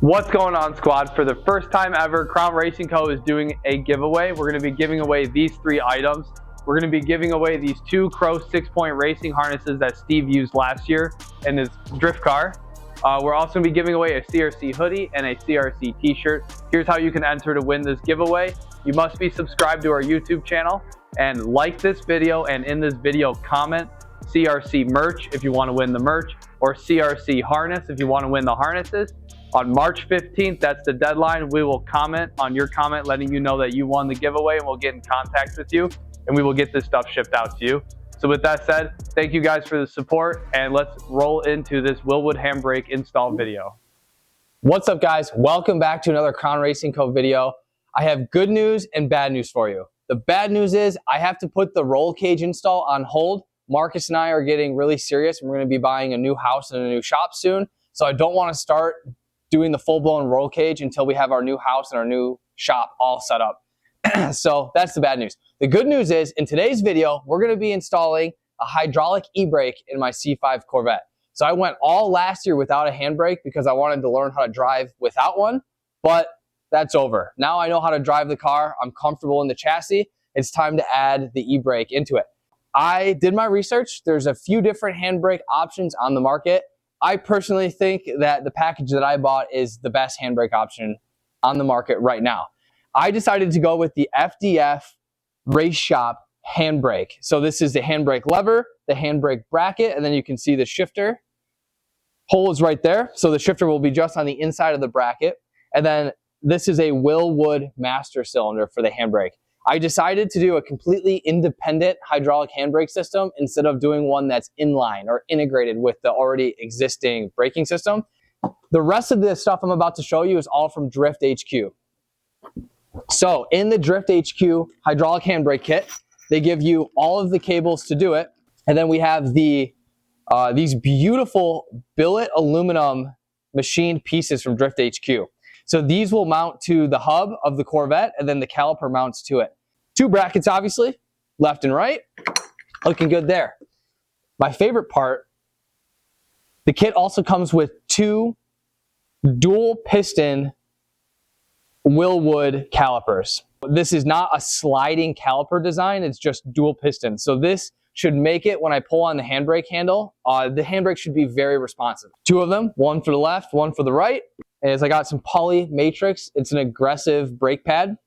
What's going on, squad? For the first time ever, Crown Racing Co. is doing a giveaway. We're going to be giving away these 3 items. We're going to be giving away these 2 Crow 6-point racing harnesses that Steve used last year in his drift car. We're also going to be giving away a CRC hoodie and a CRC t-shirt. Here's how you can enter to win this giveaway. You must be subscribed to our YouTube channel and like this video, and in this video comment CRC merch if you want to win the merch, or CRC harness if you want to win the harnesses. On March 15th, that's the deadline, we will comment on your comment letting you know that you won the giveaway, and we'll get in contact with you and we will get this stuff shipped out to you. So with that said, thank you guys for the support, and let's roll into this Wilwood handbrake install video. What's up, guys? Welcome back to another Crown Racing Co. video. I have good news and bad news for you. The bad news is I have to put the roll cage install on hold. Marcus and I are getting really serious, and we're going to be buying a new house and a new shop soon. So I don't want to start doing the full-blown roll cage until we have our new house and our new shop all set up. So that's the bad news. The good news is, in today's video, we're going to be installing a hydraulic e-brake in my C5 Corvette. So I went all last year without a handbrake because I wanted to learn how to drive without one, but that's over. Now I know how to drive the car. I'm comfortable in the chassis. It's time to add the e-brake into it. I did my research. There's a few different handbrake options on the market. I personally think that the package that I bought is the best handbrake option on the market right now. I decided to go with the FDF Raceshop handbrake. So this is the handbrake lever, the handbrake bracket, and then you can see the shifter hole is right there. So the shifter will be just on the inside of the bracket. And then this is a Wilwood master cylinder for the handbrake. I decided to do a completely independent hydraulic handbrake system instead of doing one that's inline or integrated with the already existing braking system. The rest of the stuff I'm about to show you is all from Drift HQ. So in the Drift HQ hydraulic handbrake kit, they give you all of the cables to do it. And then we have the these beautiful billet aluminum machined pieces from Drift HQ. So these will mount to the hub of the Corvette, and then the caliper mounts to it. 2 brackets, obviously, left and right. Looking good there. My favorite part, the kit also comes with 2 dual piston Wilwood calipers. This is not a sliding caliper design, it's just dual piston. So this should make it, when I pull on the handbrake handle, the handbrake should be very responsive. 2 of them, one for the left, one for the right. Is I got some poly matrix. It's an aggressive brake pad.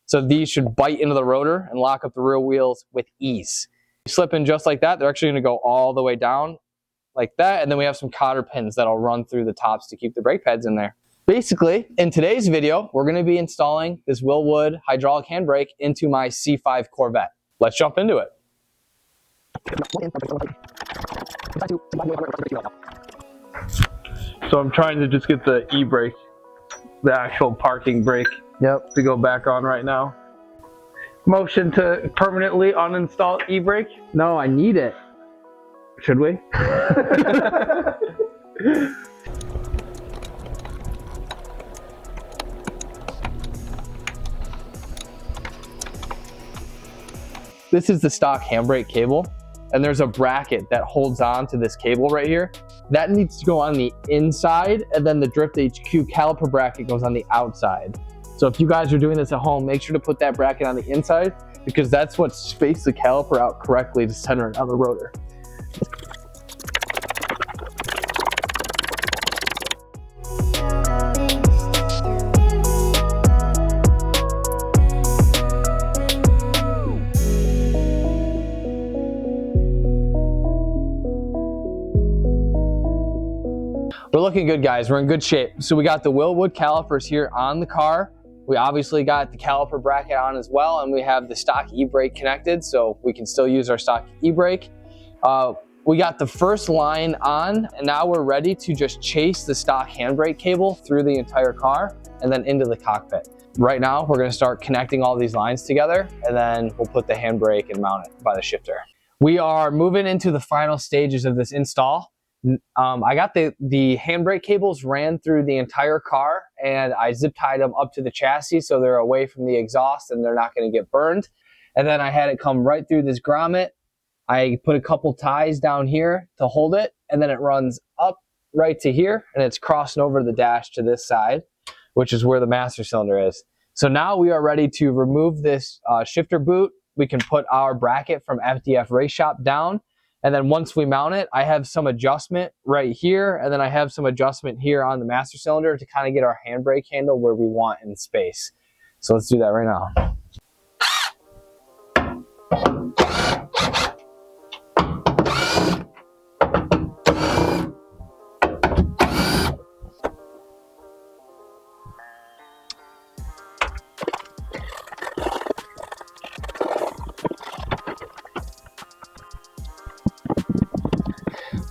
So these should bite into the rotor and lock up the rear wheels with ease. You slip in just like that. They're actually going to go all the way down like that. And then we have some cotter pins that'll run through the tops to keep the brake pads in there. Basically, in today's video, we're going to be installing this Wilwood hydraulic handbrake into my C5 Corvette. Let's jump into it. So I'm trying to just get the e-brake, the actual parking brake, to go back on right now. Motion to permanently uninstall e-brake? No, I need it. Should we? This is the stock handbrake cable, and there's a bracket that holds on to this cable right here. That needs to go on the inside, and then the Drift HQ caliper bracket goes on the outside. So if you guys are doing this at home, make sure to put that bracket on the inside, because that's what spaced the caliper out correctly to center it on the rotor. We're looking good, guys. We're in good shape. So we got the Wilwood calipers here on the car. We obviously got the caliper bracket on as well, and we have the stock e-brake connected, so we can still use our stock e-brake. We got the first line on, and now we're ready to just chase the stock handbrake cable through the entire car and then into the cockpit. Right now, we're going to start connecting all these lines together, and then we'll put the handbrake and mount it by the shifter. We are moving into the final stages of this install. I got the handbrake cables ran through the entire car, and I zip tied them up to the chassis so they're away from the exhaust and they're not going to get burned. And then I had it come right through this grommet. I put a couple ties down here to hold it, and then it runs up right to here, and it's crossing over the dash to this side, which is where the master cylinder is. So now we are ready to remove this shifter boot. We can put our bracket from FDF Raceshop down, and then once we mount it, I have some adjustment right here, and then I have some adjustment here on the master cylinder to kind of get our handbrake handle where we want in space. So let's do that right now.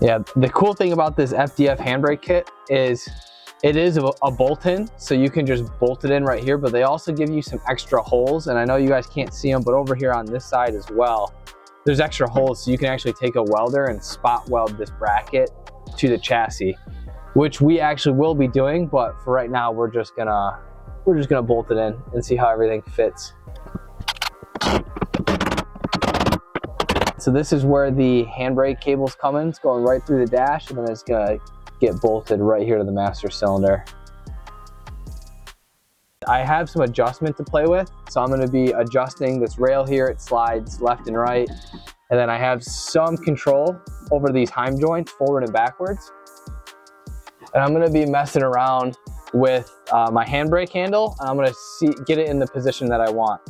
Yeah, the cool thing about this FDF handbrake kit is it is a bolt-in, so you can just bolt it in right here, but they also give you some extra holes, and I know you guys can't see them, but over here on this side as well, there's extra holes, so you can actually take a welder and spot weld this bracket to the chassis, which we actually will be doing, but for right now, we're just gonna bolt it in and see how everything fits. So this is where the handbrake cable's coming. It's going right through the dash, and then it's gonna get bolted right here to the master cylinder. I have some adjustment to play with, so I'm gonna be adjusting this rail here. It slides left and right. And then I have some control over these heim joints, forward and backwards. And I'm gonna be messing around with my handbrake handle, and I'm gonna get it in the position that I want.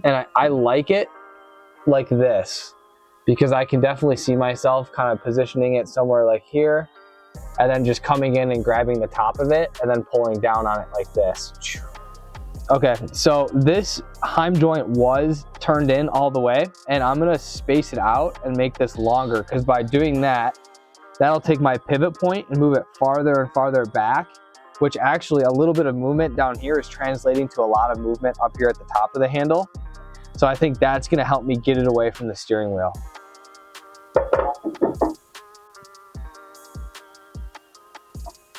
And I like it like this because I can definitely see myself kind of positioning it somewhere like here, and then just coming in and grabbing the top of it and then pulling down on it like this. Okay, so this heim joint was turned in all the way, and I'm gonna space it out and make this longer, because by doing that, that'll take my pivot point and move it farther and farther back, which actually a little bit of movement down here is translating to a lot of movement up here at the top of the handle. So I think that's gonna help me get it away from the steering wheel.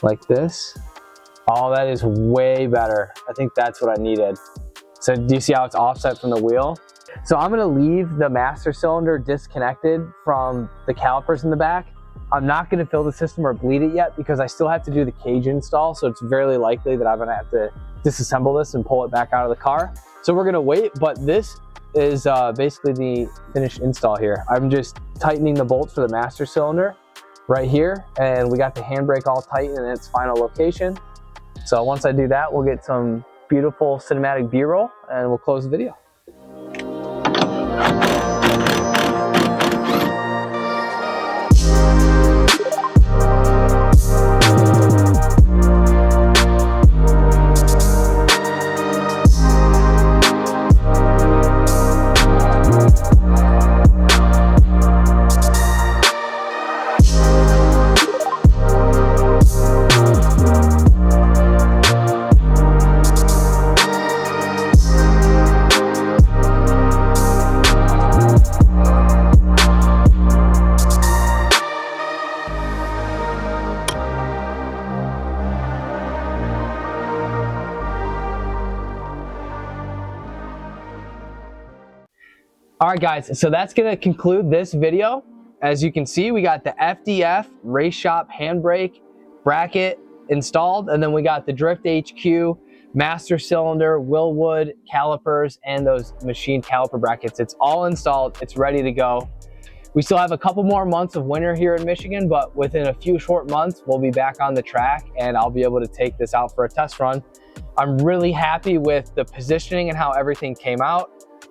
Like this. Oh, that is way better. I think that's what I needed. So do you see how it's offset from the wheel? So I'm gonna leave the master cylinder disconnected from the calipers in the back. I'm not gonna fill the system or bleed it yet because I still have to do the cage install, so it's very likely that I'm gonna have to disassemble this and pull it back out of the car. So we're gonna wait, but this is basically the finished install here. I'm just tightening the bolts for the master cylinder right here, and we got the handbrake all tightened in its final location. So once I do that, we'll get some beautiful cinematic B-roll and we'll close the video. All right, guys, so that's gonna conclude this video. As you can see, we got the FDF Raceshop handbrake bracket installed, and then we got the Drift HQ, master cylinder, Wilwood, calipers, and those machined caliper brackets. It's all installed, it's ready to go. We still have a couple more months of winter here in Michigan, but within a few short months, we'll be back on the track and I'll be able to take this out for a test run. I'm really happy with the positioning and how everything came out.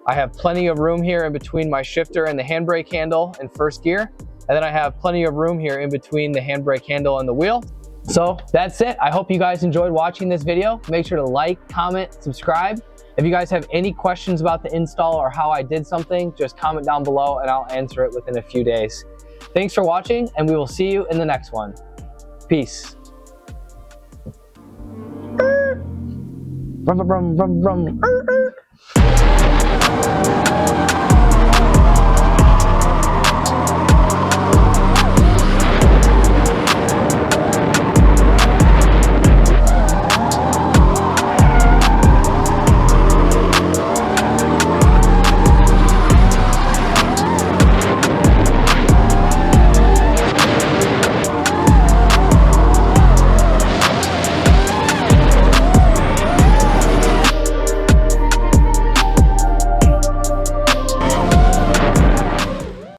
I have plenty of room here in between my shifter and the handbrake handle in first gear. And then I have plenty of room here in between the handbrake handle and the wheel. So that's it. I hope you guys enjoyed watching this video. Make sure to like, comment, subscribe. If you guys have any questions about the install or how I did something, just comment down below and I'll answer it within a few days. Thanks for watching, and we will see you in the next one. Peace. Brum, brum, brum, brum.